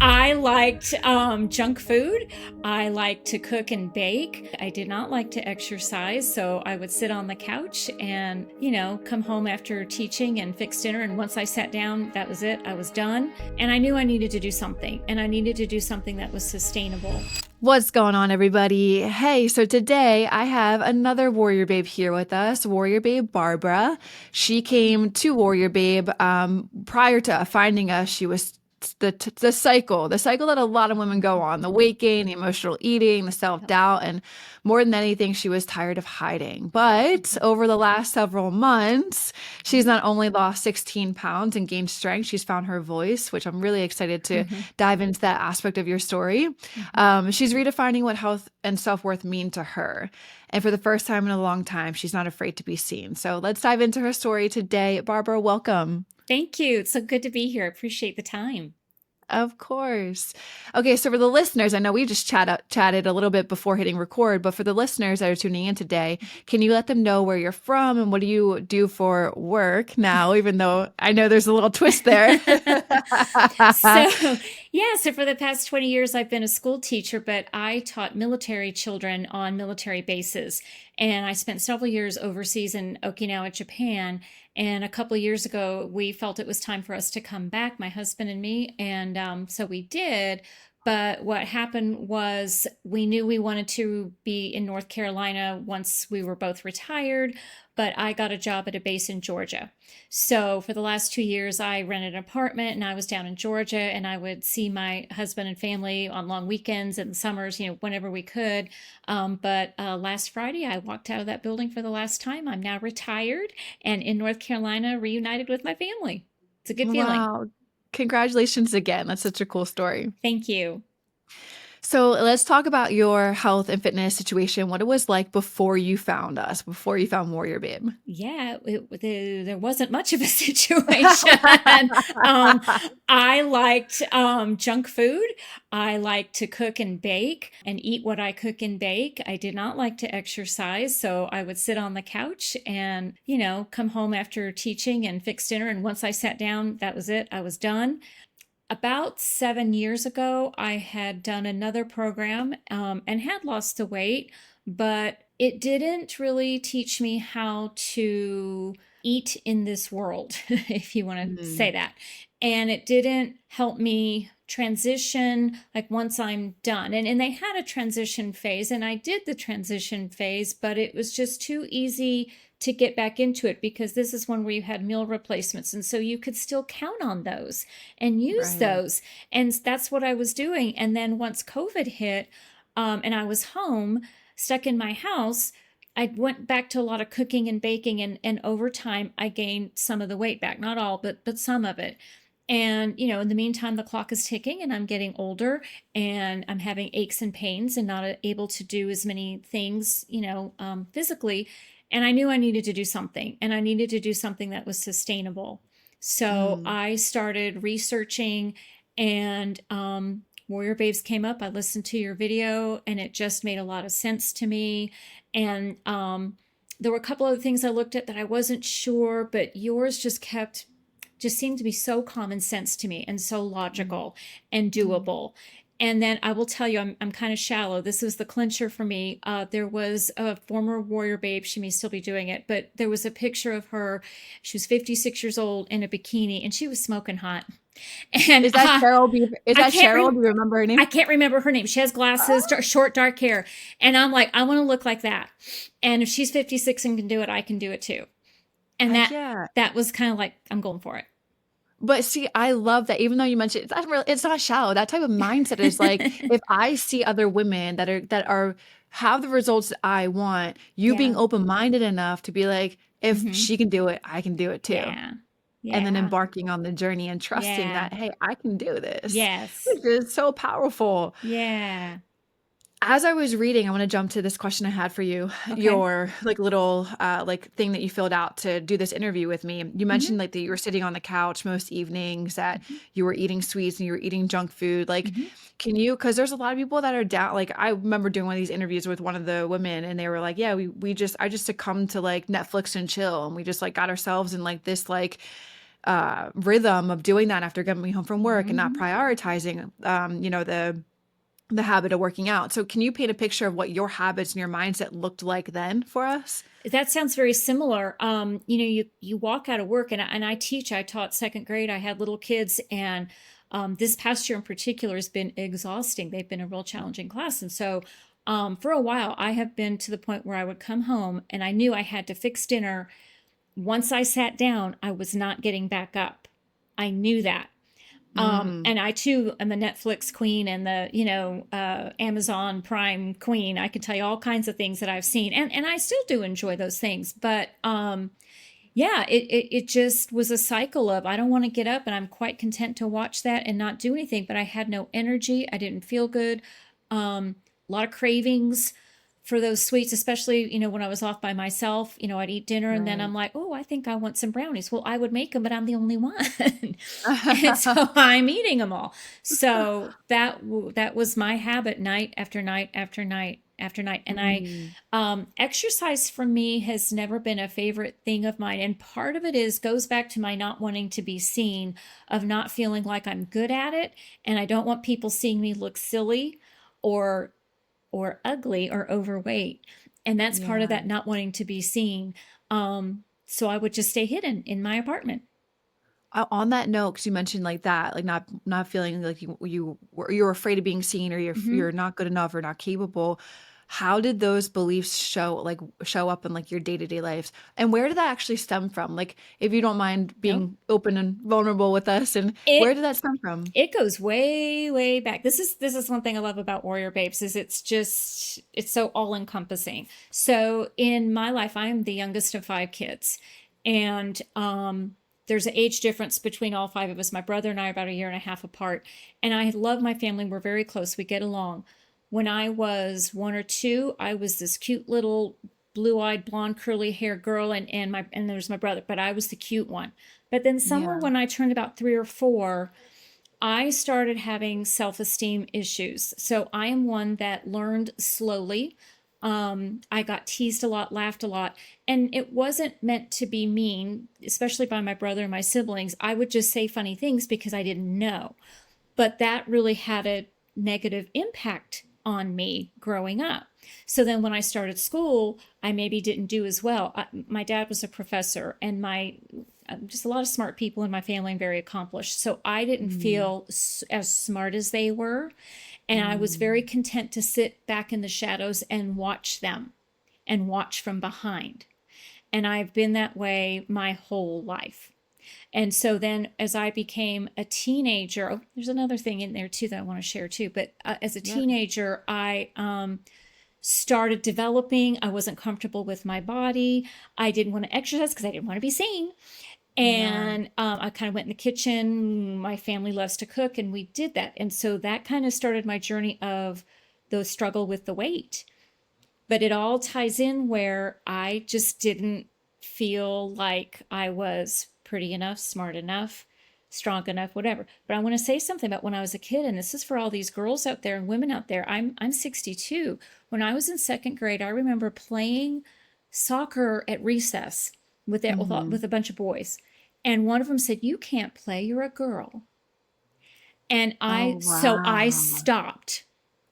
I liked junk food. I liked to cook and bake. I did not like to exercise, so I would sit on the couch and, come home after teaching and fix dinner. And once I sat down, that was it. I was done. And I knew I needed to do something, and I needed to do something that was sustainable. What's going on, everybody? Hey, so today I have another Warrior Babe here with us, Warrior Babe Barbara. She came to Warrior Babe prior to finding us. She was the cycle that a lot of women go on, the weight gain, the emotional eating, the self-doubt, and more than anything, she was tired of hiding. But over the last several months, she's not only lost 16 pounds and gained strength, she's found her voice, which I'm really excited to dive into that aspect of your story. She's redefining what health and self-worth mean to her. And for the first time in a long time, she's not afraid to be seen. So let's dive into her story today. Barbara, welcome. Thank you. It's so good to be here. I appreciate the time. Of course. Okay, so for the listeners, I know we just chatted a little bit before hitting record, but for the listeners that are tuning in today, can you let them know where you're from and what do you do for work now, even though I know there's a little twist there? So for the past 20 years, I've been a school teacher, but I taught military children on military bases. And I spent several years overseas in Okinawa, Japan. And a couple of years ago, we felt it was time for us to come back, my husband and me. And so we did. But what happened was we knew we wanted to be in North Carolina once we were both retired, but I got a job at a base in Georgia. So for the last 2 years, I rented an apartment and I was down in Georgia, and I would see my husband and family on long weekends and summers, whenever we could. But last Friday, I walked out of that building for the last time. I'm now retired and in North Carolina, reunited with my family. It's a good feeling. Wow. Congratulations again. That's such a cool story. Thank you. So let's talk about your health and fitness situation, what it was like before you found us, before you found Warrior Babe. Yeah, there wasn't much of a situation. I liked junk food. I liked to cook and bake and eat what I cook and bake. I did not like to exercise, so I would sit on the couch and, come home after teaching and fix dinner. And once I sat down, that was it. I was done. About 7 years ago, I had done another program and had lost the weight, but it didn't really teach me how to eat in this world, if you want to say that. And it didn't help me transition, like once I'm done. And they had a transition phase, and I did the transition phase, but it was just too easy to get back into it because this is one where you had meal replacements. And so you could still count on those and use those. And that's what I was doing. And then once COVID hit and I was home, stuck in my house, I went back to a lot of cooking and baking. And over time, I gained some of the weight back, not all, but some of it. And, in the meantime, the clock is ticking and I'm getting older and I'm having aches and pains and not able to do as many things, physically. And I knew I needed to do something, and I needed to do something that was sustainable. So I started researching, and Warrior Babes came up. I listened to your video and it just made a lot of sense to me. And there were a couple other things I looked at that I wasn't sure, but yours just seemed to be so common sense to me and so logical and doable. And then I will tell you, I'm kind of shallow. This was the clincher for me. There was a former Warrior Babe. She may still be doing it, but there was a picture of her. She was 56 years old in a bikini, and she was smoking hot. And is that Cheryl? Is that Cheryl? Do you remember her name? I can't remember her name. She has glasses, short, dark hair. And I'm like, I want to look like that. And if she's 56 and can do it, I can do it too. And that was kind of like, I'm going for it. But see, I love that. Even though you mentioned it's not shallow. That type of mindset is like, if I see other women that are have the results that I want, you being open-minded enough to be like, if she can do it, I can do it too. Yeah. And then embarking on the journey and trusting that, hey, I can do this. Yes. Which is so powerful. Yeah. As I was reading, I want to jump to this question I had for you. Okay. Your little thing that you filled out to do this interview with me. You mentioned that you were sitting on the couch most evenings, that you were eating sweets and you were eating junk food. Can you, because there's a lot of people that are down. Like, I remember doing one of these interviews with one of the women and they were like, yeah, I just succumbed to like Netflix and chill. And we just like got ourselves in like this like rhythm of doing that after coming home from work and not Mhm. prioritizing, the habit of working out. So can you paint a picture of what your habits and your mindset looked like then for us? That sounds very similar. You walk out of work, and I teach. I taught second grade. I had little kids, and this past year in particular has been exhausting. They've been a real challenging class, and so for a while, I have been to the point where I would come home, and I knew I had to fix dinner. Once I sat down, I was not getting back up. I knew that. Mm, And I too am a Netflix queen and the, Amazon Prime queen. I can tell you all kinds of things that I've seen, and I still do enjoy those things. But yeah, it just was a cycle of I don't want to get up, and I'm quite content to watch that and not do anything. But I had no energy. I didn't feel good. A lot of cravings for those sweets, especially, when I was off by myself. I'd eat dinner and then right. I'm like, oh, I think I want some brownies. Well, I would make them, but I'm the only one. And so I'm eating them all. So that was my habit, night after night after night after night. And I Mm, exercise for me has never been a favorite thing of mine. And part of it is goes back to my not wanting to be seen, of not feeling like I'm good at it. And I don't want people seeing me look silly or ugly or overweight. And that's part of yeah. that not wanting to be seen. So I would just stay hidden in my apartment. On that note, because you mentioned like that, like not feeling like you're afraid of being seen, or Hmm. you're not good enough or not capable. How did those beliefs show up in like your day-to-day lives? And where did that actually stem from? Like, if you don't mind No, being open and vulnerable with us, and where it did that stem from? it goes way way back. This is one thing I love about Warrior Babes is it's so all encompassing. So in my life, I am the youngest of five kids, and there's an age difference between all five of us. My brother and I are about a year and a half apart, and I love my family. We're very close. We get along. When I was one or two, I was this cute little blue-eyed, blonde, curly hair girl, and there's my brother, but I was the cute one. But then somewhere Yeah. when I turned about three or four, I started having self esteem issues. So I am one that learned slowly. I got teased a lot, laughed a lot, and it wasn't meant to be mean, especially by my brother and my siblings. I would just say funny things because I didn't know. But that really had a negative impact on me growing up. So then when I started school, I maybe didn't do as well. My dad was a professor, and my just a lot of smart people in my family and very accomplished. So I didn't Mm, feel as smart as they were. And I was very mm, content to sit back in the shadows and watch them and watch from behind. And I've been that way my whole life. And so then as I became a teenager, oh, there's another thing in there too that I want to share too. But as a yeah. teenager, I started developing. I wasn't comfortable with my body. I didn't want to exercise because I didn't want to be seen. Yeah. And I kind of went in the kitchen. My family loves to cook, and we did that. And so that kind of started my journey of the struggle with the weight. But it all ties in where I just didn't feel like I was pretty enough, smart enough, strong enough, whatever. But I want to say something about when I was a kid, and this is for all these girls out there and women out there. I'm 62. When I was in second grade, I remember playing soccer at recess Hmm. with a bunch of boys, and one of them said, "You can't play. You're a girl." And Oh, I wow. stopped.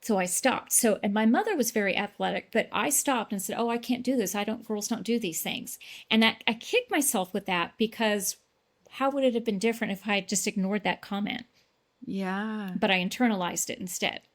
So I stopped. So, and my mother was very athletic, but I stopped and said, "Oh, I can't do this. Girls don't do these things." And I kicked myself with that because how would it have been different if I had just ignored that comment? Yeah. But I internalized it instead.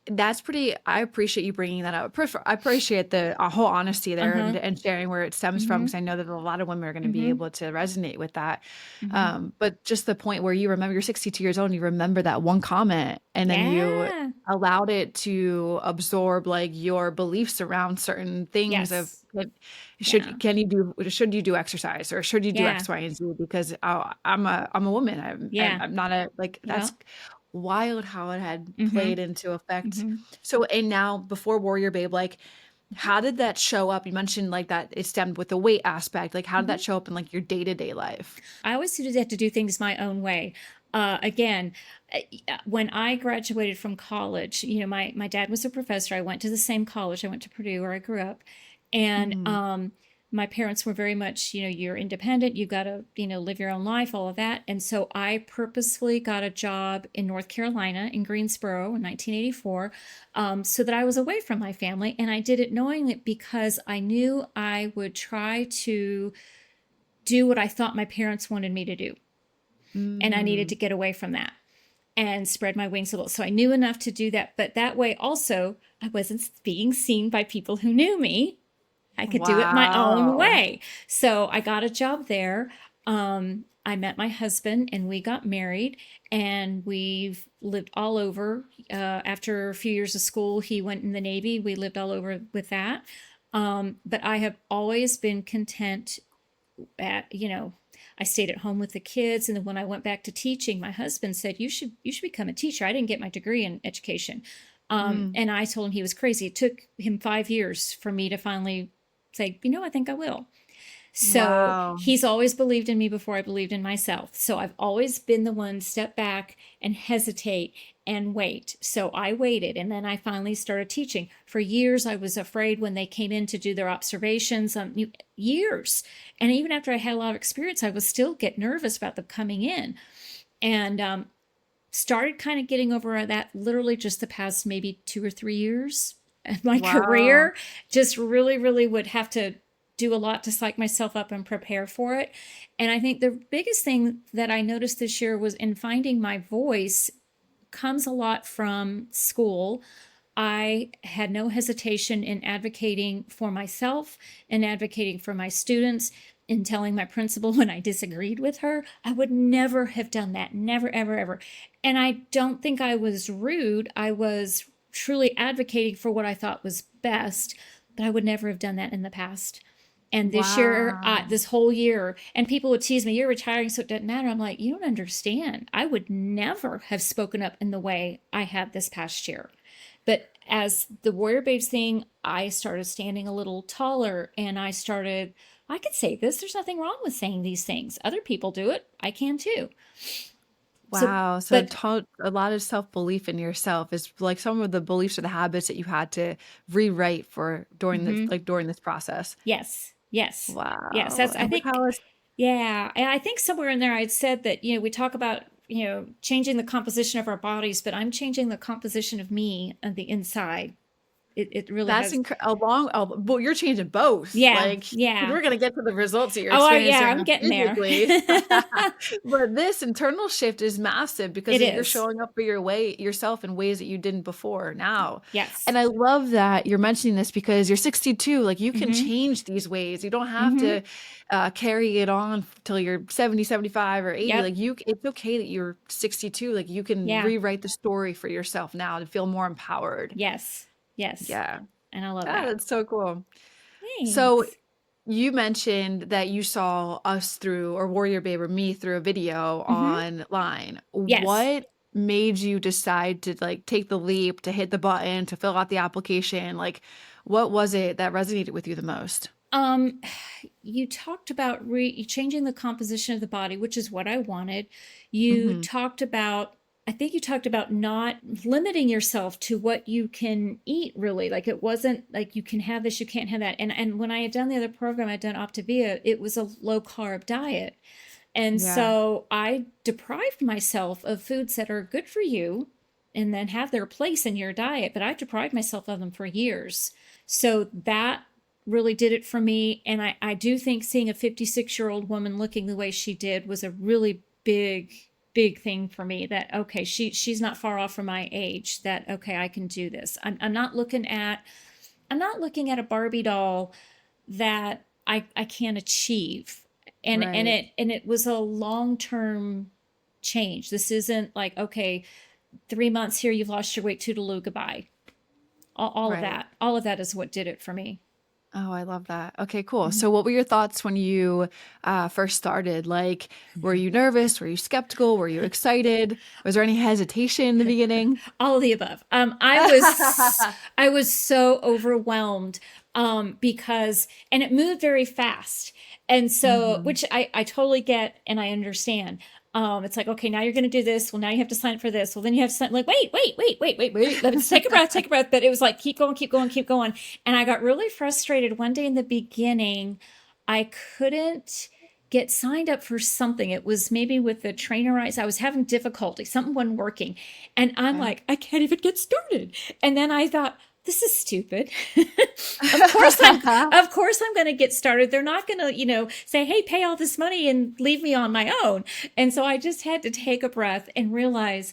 That's pretty. I appreciate you bringing that up. I appreciate the whole honesty Uh there, huh. and sharing where it stems Mm from, hmm. because I know that a lot of women are going to Mm be hmm. able to resonate with that. Mm hmm. But just the point where you remember you're 62 years old and you remember that one comment, and then you Yeah. allowed it to absorb like your beliefs around certain things of Yes. like, Yeah. should you do exercise, or should you do Yeah. X, Y, and Z? Because I'm a woman. I'm, Yeah. I'm not a like that's Well, wild how it had mm hmm. played into Mm effect. hmm. So, and now before Warrior Babe, like, how did that show up? You mentioned like that it stemmed with the weight aspect. Like, how Mm did that hmm. show up in like your day-to-day life? I always had to do things my own way. Again, when I graduated from college, my dad was a professor. I went to the same college. I went to Purdue where I grew up. And Mhm. my parents were very much, you're independent, you got to, live your own life, all of that. And so I purposefully got a job in North Carolina in Greensboro in 1984, so that I was away from my family. And I did it knowing that because I knew I would try to do what I thought my parents wanted me to do. And I needed to Mm, get away from that and spread my wings a little. So I knew enough to do that. But that way also, I wasn't being seen by people who knew me. I could do it my own wow. way. So I got a job there. I met my husband and we got married, and we've lived all over. After a few years of school, he went in the Navy. We lived all over with that. But I have always been content at, I stayed at home with the kids. And then when I went back to teaching, my husband said, you should become a teacher. I didn't get my degree in education. Mm, And I told him he was crazy. It took him 5 years for me to finally say, I think I will. So wow. he's always believed in me before I believed in myself. So I've always been the one to step back and hesitate and wait. So I waited, and then I finally started teaching. For years, I was afraid when they came in to do their observations, years. And even after I had a lot of experience, I would still get nervous about them coming in. And started kind of getting over that literally just the past maybe 2 or 3 years. And my Wow. career just really, really would have to do a lot to psych myself up and prepare for it. And I think the biggest thing that I noticed this year was in finding my voice comes a lot from school. I had no hesitation in advocating for myself and advocating for my students, in telling my principal when I disagreed with her. I would never have done that. Never, ever, ever. And I don't think I was rude. I was truly advocating for what I thought was best, but I would never have done that in the past. And this year, Wow. this whole year, and people would tease me, you're retiring, so it doesn't matter. I'm like, you don't understand. I would never have spoken up in the way I have this past year. But as the Warrior Babes thing, I started standing a little taller, and I could say this. There's nothing wrong with saying these things. Other people do it. I can too. So, Wow. So but a lot of self-belief in yourself is like some of the beliefs or the habits that you had to rewrite for mhm. during this process. Yes, yes, yes. Wow. That's, I And look think, how it's yeah. And I think somewhere in there I'd said that, we talk about, changing the composition of our bodies, but I'm changing the composition of me on the inside. It really that's has. well, you're changing both. Yeah, Like, yeah. we're gonna get to the results that you're Yeah, experiencing I'm getting there. physically. But this internal shift is massive because It you're is. showing up for yourself in ways that you didn't before now. Yes. And I love that you're mentioning this because you're 62. Like you can Mm-hmm. change these ways. You don't have Mm-hmm. to carry it on till you're 70, 75, or 80. Yep. Like it's okay that you're 62. Like you can Yeah. rewrite the story for yourself now to feel more empowered. Yes. Yes. Yeah. And I love Ah, that. that's so cool. So Thanks. you mentioned that you saw us through, or Warrior Babe or me through a video Mm-hmm. online. Yes. What made you decide to like take the leap, to hit the button, to fill out the application? Like, what was it that resonated with you the most? Um, you talked about changing the composition of the body, which is what I wanted. You Hmm. talked about, I think you talked about not limiting yourself to what you can eat, really. Like it wasn't like you can have this, you can't have that. And when I had done the other program, I'd done Optavia, it was a low carb diet. And Yeah, so I deprived myself of foods that are good for you and then have their place in your diet, but I deprived myself of them for years. So that really did it for me. And I do think seeing a 56-year-old woman looking the way she did was a really big, big thing for me, that okay, she's not far off from my age, that okay, I can do this. I'm not looking at a Barbie doll that I can't achieve. right, And it was a long-term change. This isn't like, okay, 3 months here, you've lost your weight, toodaloo, goodbye. All of right. that. All of that is what did it for me. Oh, I love that. Okay, cool. Mhm. So, what were your thoughts when you first started? Like, were you nervous? Were you skeptical? Were you excited? Was there any hesitation in the beginning? All of the above. I was so overwhelmed, because, and it moved very fast, and so, Hmm. which I totally get and I understand. It's like, okay, now you're going to do this. Well, now you have to sign up for this. Well, then you have to sign, like, wait. Let's take a breath, take a breath. But it was like, keep going, keep going, keep going. And I got really frustrated one day in the beginning. I couldn't get signed up for something. It was maybe with the trainer eyes. I was having difficulty. Something wasn't working. And I'm Okay. like, I can't even get started. And then I thought, this is stupid. of course I'm of course I'm going to get started. They're not going to, say, "Hey, pay all this money and leave me on my own." And so I just had to take a breath and realize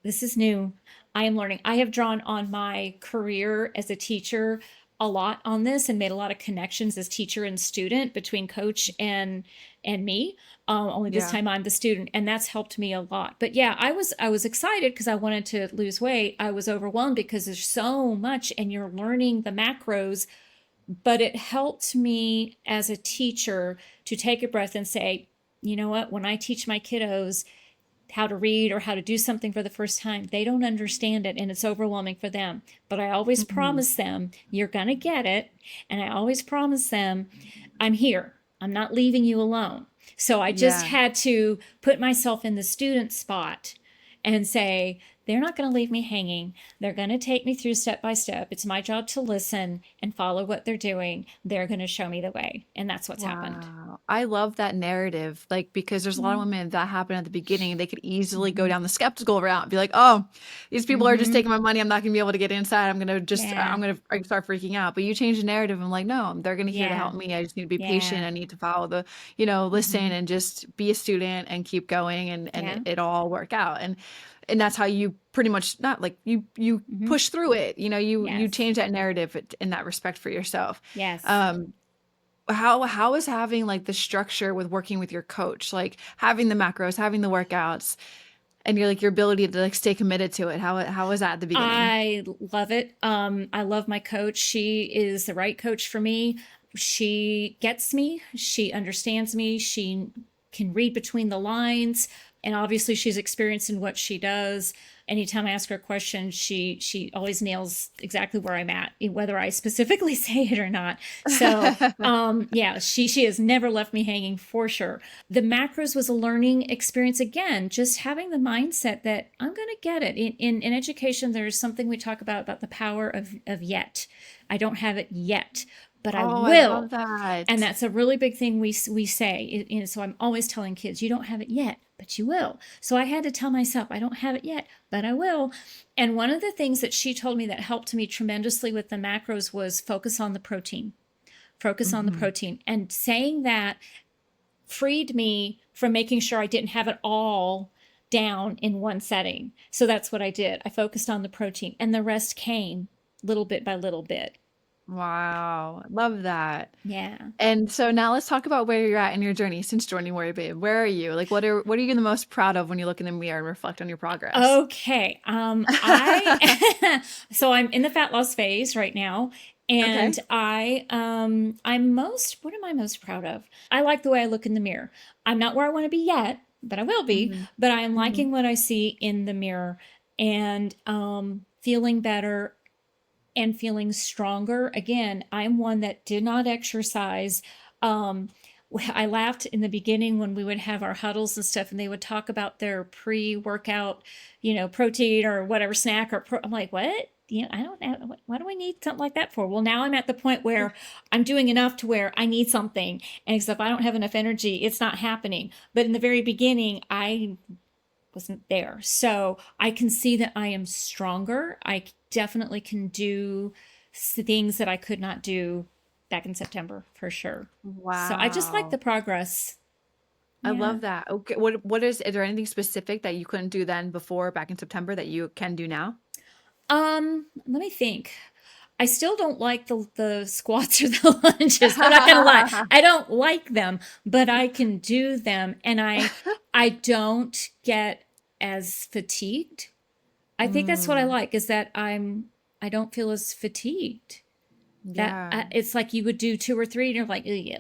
this is new. I am learning. I have drawn on my career as a teacher a lot on this and made a lot of connections as teacher and student between coach and me. Only this Yeah. time I'm the student, and that's helped me a lot. But yeah, I was excited because I wanted to lose weight. I was overwhelmed because there's so much, and you're learning the macros. But it helped me as a teacher to take a breath and say, you know what? When I teach my kiddos how to read or how to do something for the first time, they don't understand it and it's overwhelming for them. But I always Mhm. promise them, you're going to get it. And I always promise them, I'm here. I'm not leaving you alone. So I just Yeah. had to put myself in the student spot and say, they're not going to leave me hanging. They're going to take me through step by step. It's my job to listen and follow what they're doing. They're going to show me the way. And that's what's happened. Wow. I love that narrative. Like, because there's a lot of women that happen at the beginning, they could easily go Mm-hmm. down the skeptical route and be like, oh, these people are just Mm-hmm. taking my money. I'm not going to be able to get inside. Yeah. I'm going to start freaking out. But you change the narrative. I'm like, no, they're going to here to Yeah. help me. I just need to be patient. Yeah. I need to follow listen Mm-hmm. and just be a student and keep going and Yeah. it all work out. And that's how you pretty much not like you Mm-hmm. push through it. You Yes. change that narrative in that respect for yourself. Yes. Um, how is having like the structure with working with your coach, like having the macros, having the workouts, and your ability to like stay committed to it? How was that at the beginning? I love it. I love my coach. She is the right coach for me. She gets me. She understands me. She can read between the lines, and obviously she's experienced in what she does. Anytime I ask her a question, she always nails exactly where I'm at, whether I specifically say it or not. So yeah, she has never left me hanging for sure. The macros was a learning experience again, just having the mindset that I'm going to get it. In education, there's something we talk about the power of yet. I don't have it yet, but I Oh, I love will. And that. that's a really big thing we say. So I'm always telling kids, you don't have it yet, but you will. So I had to tell myself, I don't have it yet, but I will. And one of the things that she told me that helped me tremendously with the macros was focus on the protein. Focus on the Hmm. protein. And saying that freed me from making sure I didn't have it all down in one setting. So that's what I did. I focused on the protein, and the rest came little bit by little bit. Wow, love that. Yeah. And so now let's talk about where you're at in your journey since joining Warrior Babe. Where are you? Like, what are you the most proud of when you look in the mirror and reflect on your progress? Okay. I so I'm in the fat loss phase right now, Okay. and I'm most what am I most proud of? I like the way I look in the mirror. I'm not where I want to be yet, but I will be. Hmm. But I'm Hmm. liking what I see in the mirror and feeling better and feeling stronger. Again, I'm one that did not exercise. Um, I laughed in the beginning when we would have our huddles and stuff, and they would talk about their pre-workout, protein or whatever snack I'm like, what? I don't know. What do I need something like that for? Well, now I'm at the point where I'm doing enough to where I need something, and if I don't have enough energy, it's not happening. But in the very beginning, I wasn't there. So I can see that I am stronger. I definitely can do things that I could not do back in September for sure. So I just like the Wow. progress. I Yeah. love that. Okay. Is there anything specific that you couldn't do then before back in September that you can do now? Let me think. I still don't like the squats or the lunges. I'm not gonna lie. I don't like them, but I can do them, and I don't get as fatigued. I think that's what I Mm, like is that I don't feel as fatigued. That yeah. it's like you would do two or three, and you're like, yeah,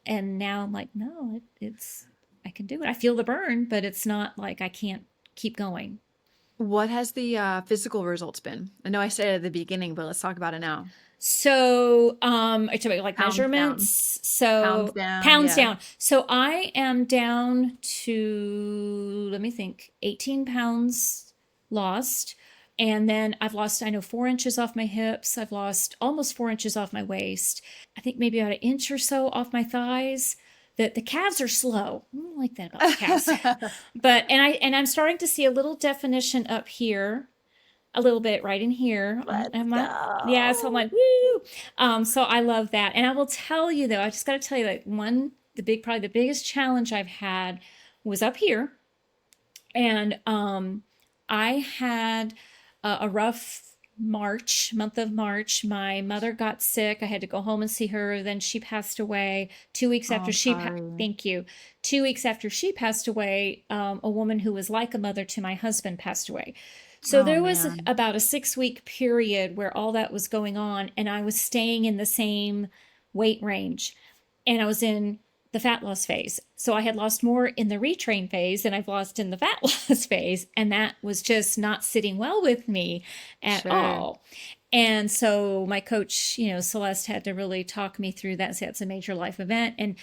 and now I'm like, no, it's I can do it. I feel the burn, but it's not like I can't keep going. What has the physical results been? I know I said it at the beginning, but let's talk about it now. So, are you talking about like Pounds down. measurements? Pounds So down. pounds Yeah. down. So I am down to, let me think, 18 pounds lost. And then I've lost, I know, 4 inches off my hips. I've lost almost 4 inches off my waist. I think maybe about an inch or so off my thighs. The calves are slow. I don't like that about the calves. But I'm starting to see a little definition up here, a little bit right in here. Let's Yeah, so I'm go. like, woo. So I love that. And I will tell you though, I just got to tell you that probably the biggest challenge I've had was up here. And I had a rough month of March. My mother got sick. I had to go home and see her. Then she passed away 2 weeks Oh, after I'm sorry. thank you. 2 weeks after she passed away, a woman who was like a mother to my husband passed away. So Oh there was man. about a 6 week period where all that was going on, and I was staying in the same weight range. And I was in the fat loss phase. So I had lost more in the retrain phase than I've lost in the fat loss phase. And that was just not sitting well with me at Sure. all. And so my coach, Celeste, had to really talk me through that. So that's a major life event. And,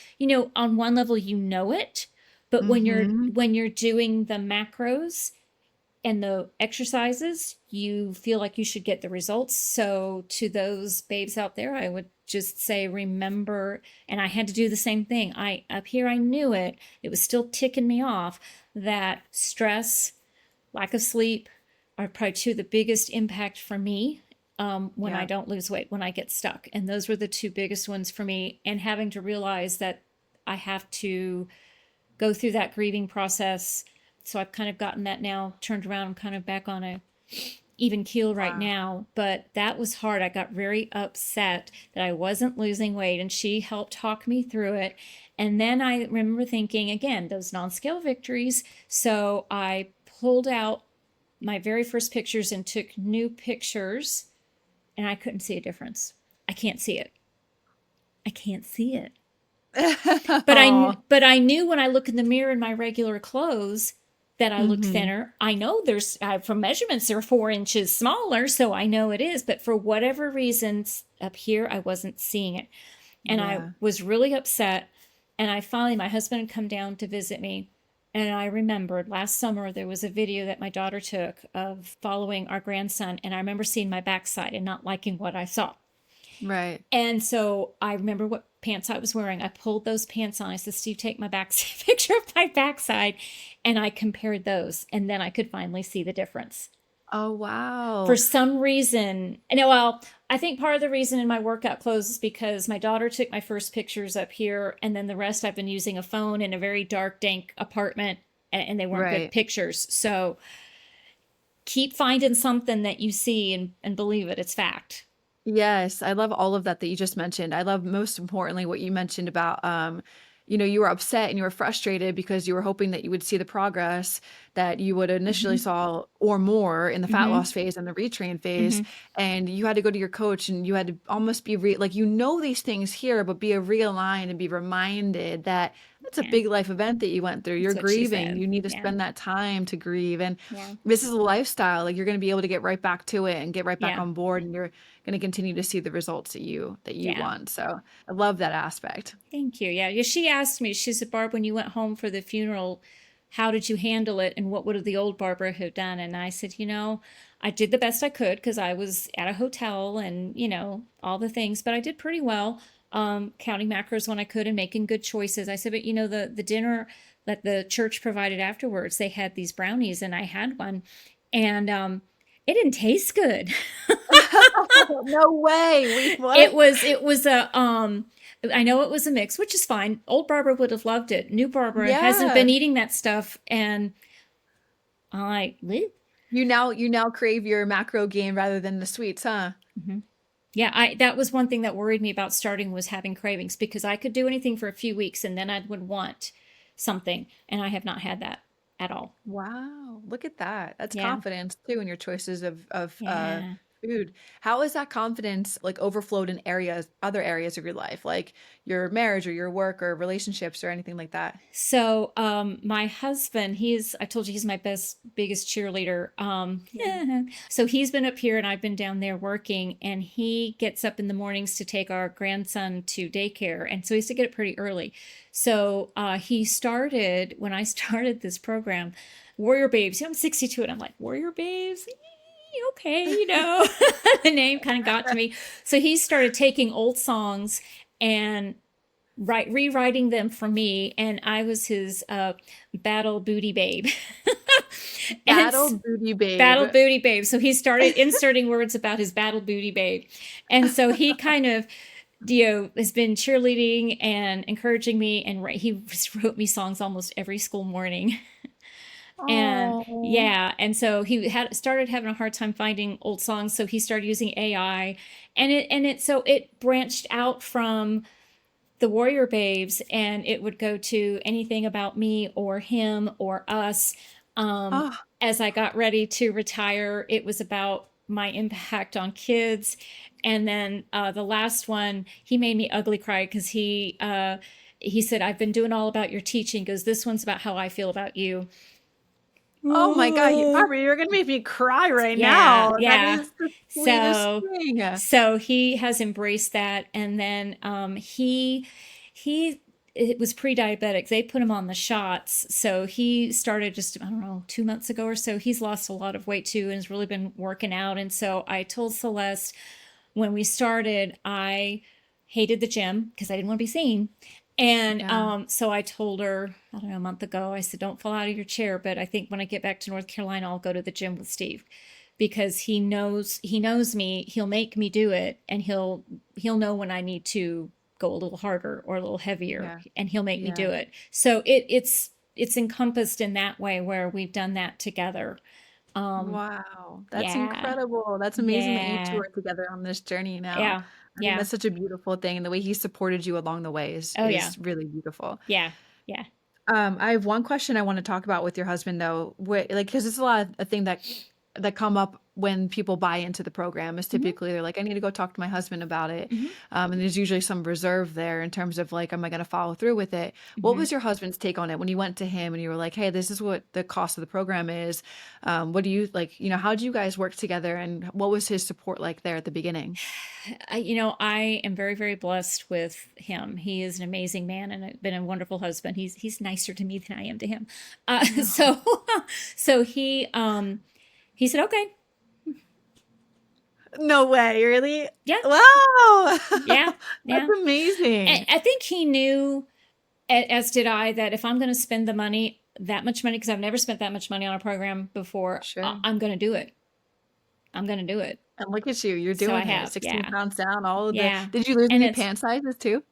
on one level, it, but Mm-hmm. when you're doing the macros and the exercises, you feel like you should get the results. So to those babes out there, I would just say, remember, and I had to do the same thing. Up here, I knew it. It was still ticking me off that stress, lack of sleep are probably two of the biggest impact for me when I Yeah. don't lose weight, when I get stuck. And those were the two biggest ones for me. And having to realize that I have to go through that grieving process. So I've kind of gotten that now turned around. I'm kind of back on a even keel right Wow. now, but that was hard. I got very upset that I wasn't losing weight, and she helped talk me through it. And then I remember thinking again, those non-scale victories. So I pulled out my very first pictures and took new pictures, and I couldn't see a difference. I can't see it. I can't see it. Oh. But I knew when I look in the mirror in my regular clothes that I looked Mm-hmm. thinner. I know there's from measurements they're 4 inches smaller, so I know it is. But for whatever reasons up here, I wasn't seeing it, and I Yeah. was really upset. And I finally, my husband had come down to visit me, and I remembered last summer there was a video that my daughter took of following our grandson, and I remember seeing my backside and not liking what I saw. Right. And so I remember what pants I was wearing. I pulled those pants on. I said, Steve, take my back picture of my backside. And I compared those. And then I could finally see the difference. Oh For wow. some reason, well, I think part of the reason in my workout clothes is because my daughter took my first pictures up here. And then the rest I've been using a phone in a very dark, dank apartment. And they weren't good Right. pictures. So keep finding something that you see and believe it. It's fact. Yes, I love all of that that you just mentioned. I love most importantly what you mentioned about you were upset and you were frustrated because you were hoping that you would see the progress that you would initially Mm-hmm. saw or more in the fat Mm-hmm. loss phase and the retrain phase. Mm-hmm. And you had to go to your coach and you had to almost be like these things here, but be realigned and be reminded that it's a Yeah. big life event that you went through. You're That's what she grieving. said. You need to Yeah. spend that time to grieve. And Yeah. this is a lifestyle. Like you're going to be able to get right back to it and get right back Yeah. on board. And you're going to continue to see the results that you Yeah. want. So I love that aspect. Thank you. Yeah. Yeah. She asked me, she said, Barb, when you went home for the funeral, how did you handle it? And what would the old Barbara have done? And I said, I did the best I could because I was at a hotel and, all the things, but I did pretty well, counting macros when I could and making good choices. I said, but the dinner that the church provided afterwards, they had these brownies and I had one, and it didn't taste good. No way. Wait, what? It was a I know it was a mix, which is fine. Old Barbara would have loved it. New Barbara hasn't been Yeah. eating that stuff, and I'm like, "Bleh." You now crave your macro gain rather than the sweets, huh? Mhm. Yeah, I that was one thing that worried me about starting was having cravings because I could do anything for a few weeks and then I would want something, and I have not had that at all. Wow, look at that. That's Yeah, confidence too in your choices of yeah. food. How is that confidence like overflowed in other areas of your life, like your marriage or your work or relationships or anything like that? So, my husband, I told you he's my biggest cheerleader. Yeah. So he's been up here and I've been down there working, and he gets up in the mornings to take our grandson to daycare. And so he has to get up pretty early. So, he started, when I started this program, Warrior Babes. I'm 62 and I'm like, Warrior Babes? okay, the name kind of got to me. So he started taking old songs and rewriting them for me, and I was his battle booty babe. and Battle booty babe. Battle booty babe. So he started inserting words about his battle booty babe. And so he kind of, has been cheerleading and encouraging me. And he wrote me songs almost every school morning. And Oh. yeah, and so he had started having a hard time finding old songs. So he started using AI, so it branched out from the Warrior Babes, and it would go to anything about me or him or us. Um, Oh, as I got ready to retire, it was about my impact on kids. And then the last one, he made me ugly cry because he said, "I've been doing all about your teaching." He goes, "This one's about how I feel about you." oh my God, Ooh. Barbara, you're gonna make me cry right Yeah, now. That yeah. is the sweetest So thing. so he has embraced that, and then he it was pre-diabetic. They put him on the shots, so he started just, I don't know, 2 months ago or so. He's lost a lot of weight too and has really been working out. And so I told Celeste when we started, I hated the gym because I didn't want to be seen. And Yeah. so I told her, I don't know, a month ago, I said, "Don't fall out of your chair, but I think when I get back to North Carolina, I'll go to the gym with Steve because he knows me. He'll make me do it, and he'll know when I need to go a little harder or a little heavier, Yeah. and he'll make me Yeah. do it." So it's encompassed in that way where we've done that together. Um, Wow, that's yeah, incredible. That's amazing that you 2 yeah, are together on this journey now. yeah, I think yeah. that's such a beautiful thing, and the way he supported you along the way Oh yeah, is really beautiful. yeah, yeah. I have one question I want to talk about with your husband though, like because it's a lot of a thing that come up when people buy into the program is Hmm. typically they're like, I need to go talk to my husband about it. Hmm. And there's usually some reserve there in terms of like, am I going to follow through with it? What Hmm. was your husband's take on it when you went to him and you were like, hey, this is what the cost of the program is. What do you like, how do you guys work together and what was his support like there at the beginning? I am very, very blessed with him. He is an amazing man and been a wonderful husband. He's nicer to me than I am to him. So so he said, "Okay, No way, really? yeah, Wow. yeah, That's yeah." And amazing. I think he knew, as did I, that if I'm going to spend the money, that much money, because I've never spent that much money on a program before, Sure. I'm going to do it. I'm going to do it. And look at you, you're So I doing it. have, 16 yeah, pounds down, all of the yeah, did you lose and any it's pant sizes too?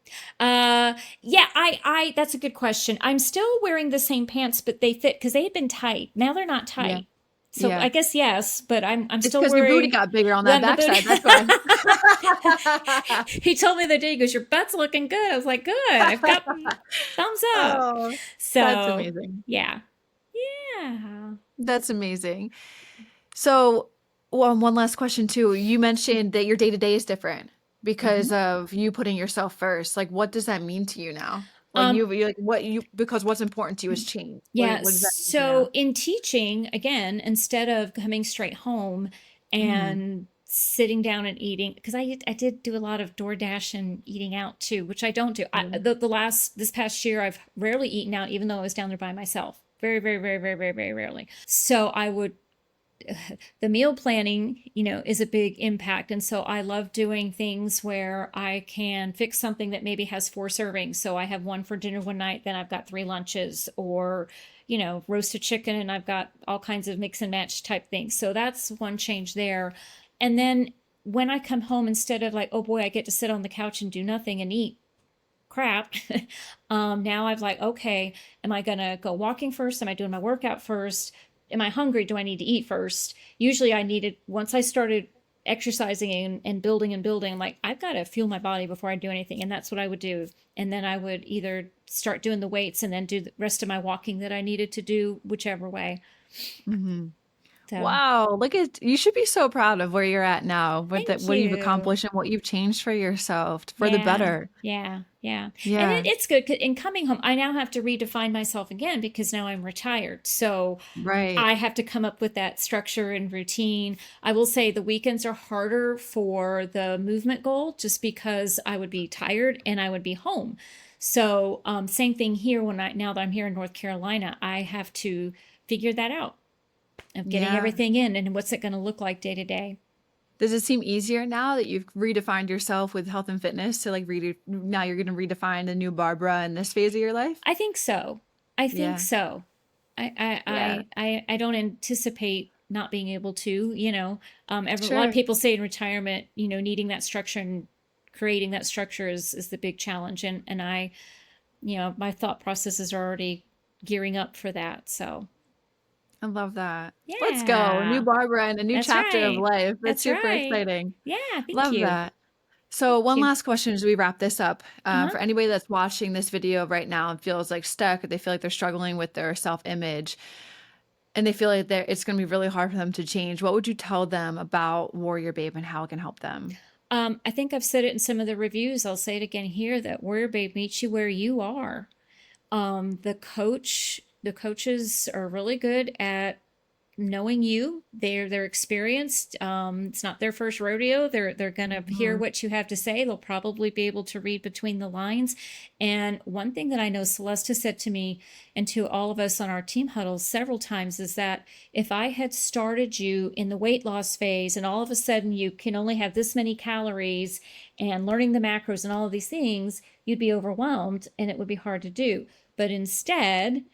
Yeah, I that's a good question. I'm still wearing the same pants, but they fit because they had been tight. Now they're not Yeah. tight. So Yeah. I guess yes, but I'm It's still because your booty wearing got bigger on that the boot. backside, that's why. He told me the day, he goes, "Your butt's looking good." I was like, "Good. I've got thumbs up." Oh, that's So amazing. yeah. Yeah. That's amazing. So, one last question too. You mentioned that your day to day is different because Hmm. of you putting yourself first. Like, what does that mean to you now? Like Um, you like what you because what's important to you has changed. Yeah, What does that mean to you now? so in teaching, again, instead of coming straight home Hmm. and sitting down and eating, because I did do a lot of DoorDash and eating out too, which I don't do. This past year, I've rarely eaten out, even though I was down there by myself. Very, very, very, very, very, very rarely. So I would the meal planning, is a big impact. And so I love doing things where I can fix something that maybe has 4 servings. So I have one for dinner one night, then I've got 3 lunches, or, roasted chicken, and I've got all kinds of mix and match type things. So that's one change there. And then when I come home, instead of like, oh boy, I get to sit on the couch and do nothing and eat crap. Now I've like, okay, am I gonna go walking first? Am I doing my workout first? Am I hungry? Do I need to eat first? Usually I needed, once I started exercising and building and building, I'm like, I've got to fuel my body before I do anything. And that's what I would do. And then I would either start doing the weights and then do the rest of my walking that I needed to do, whichever way. Hmm. So Wow, look at you should be so proud of where you're at now, thank what you've you. accomplished and what you've changed for yourself for the Yeah, better. yeah, yeah. And Yeah, it's good. In coming home, I now have to redefine myself again because now I'm retired. So right. I have to come up with that structure and routine. I will say the weekends are harder for the movement goal just because I would be tired and I would be home. So same thing here now that I'm here in North Carolina, I have to figure that out. of getting Yeah. everything in and what's it going to look like day to day. Does it seem easier now that you've redefined yourself with health and fitness to like now you're going to redefine the new Barbara in this phase of your life? I think so. I think Yeah. so. Yeah. I don't anticipate not being able to, a lot of Sure. people say in retirement, needing that structure and creating that structure is the big challenge. And my thought processes are already gearing up for that. So I love that. Let's go. A new yeah, Barbara and a new that's chapter of right. life. That's That's super right. exciting. Yeah. Thank Love you. that. So, one Thank you. last question as we wrap this up. Uh-huh. For anybody that's watching this video right now and feels like stuck, or they feel like they're struggling with their self-image, and they feel like it's going to be really hard for them to change, what would you tell them about Warrior Babe and how it can help them? I think I've said it in some of the reviews. I'll say it again here that WarriorBabe meets you where you are. The coaches are really good at knowing you. They're experienced. It's not their first rodeo. They're gonna hear Mhm. what you have to say. They'll probably be able to read between the lines. And one thing that I know Celeste has said to me and to all of us on our team huddles several times is that if I had started you in the weight loss phase and all of a sudden you can only have this many calories and learning the macros and all of these things, you'd be overwhelmed and it would be hard to do. But instead,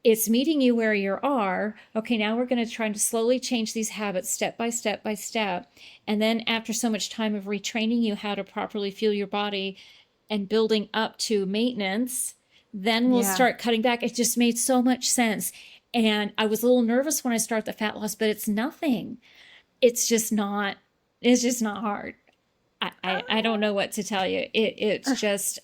it's meeting you where you are. Okay, now we're going to try to slowly change these habits step by step by step. And then, after so much time of retraining you how to properly fuel your body and building up to maintenance, then we'll Yeah. start cutting back. It just made so much sense. And I was a little nervous when I start the fat loss, but it's nothing. It's just not, it's just not hard. I don't know what to tell you. It's just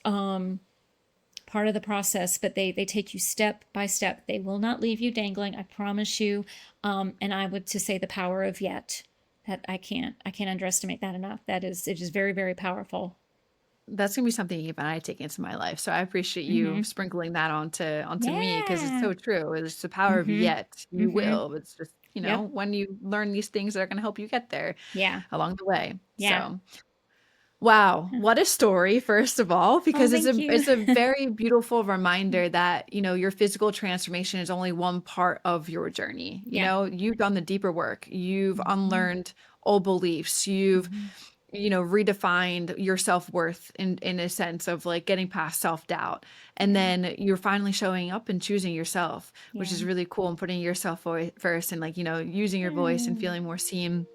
part of the process, but they take you step by step. They will not leave you dangling, I promise you. And I would to say the power of yet. That I can't underestimate that enough. It is very, very powerful. That's gonna be something even I take into my life. So I appreciate you Mm-hmm. sprinkling that onto me because it's Yeah. so true. It's the power of Mm-hmm. yet. You Mm-hmm. will. It's just, Yep. when you learn these things that are gonna help you get there Yeah. along the way. Yeah. So wow, what a story, first of all, Oh, because it's thank a you. it's a very beautiful reminder that, your physical transformation is only one part of your journey. Yeah. You've done the deeper work. You've Mm-hmm. unlearned old beliefs. You've, Mm-hmm. redefined your self-worth in a sense of like getting past self-doubt. And Yeah. then you're finally showing up and choosing yourself, which Yeah. is really cool and putting yourself first and like, using your voice and Yeah. feeling more seen.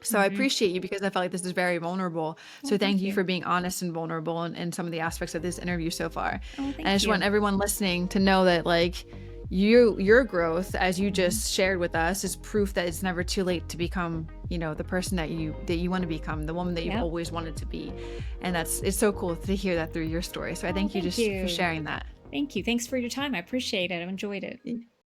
So I Mm-hmm. appreciate you because I felt like this is very vulnerable. Oh, So thank thank you you. for being honest and vulnerable in some of the aspects of this interview so far. Oh, And I thank just want you. everyone listening to know that like your growth as you Mm-hmm. just shared with us is proof that it's never too late to become, the person that you want to become, the woman that you've Yep. always wanted to be. And it's so cool to hear that through your story. So I Oh, thank you thank just for you. sharing that. Thank you. Thanks for your time. I appreciate it. I've enjoyed it.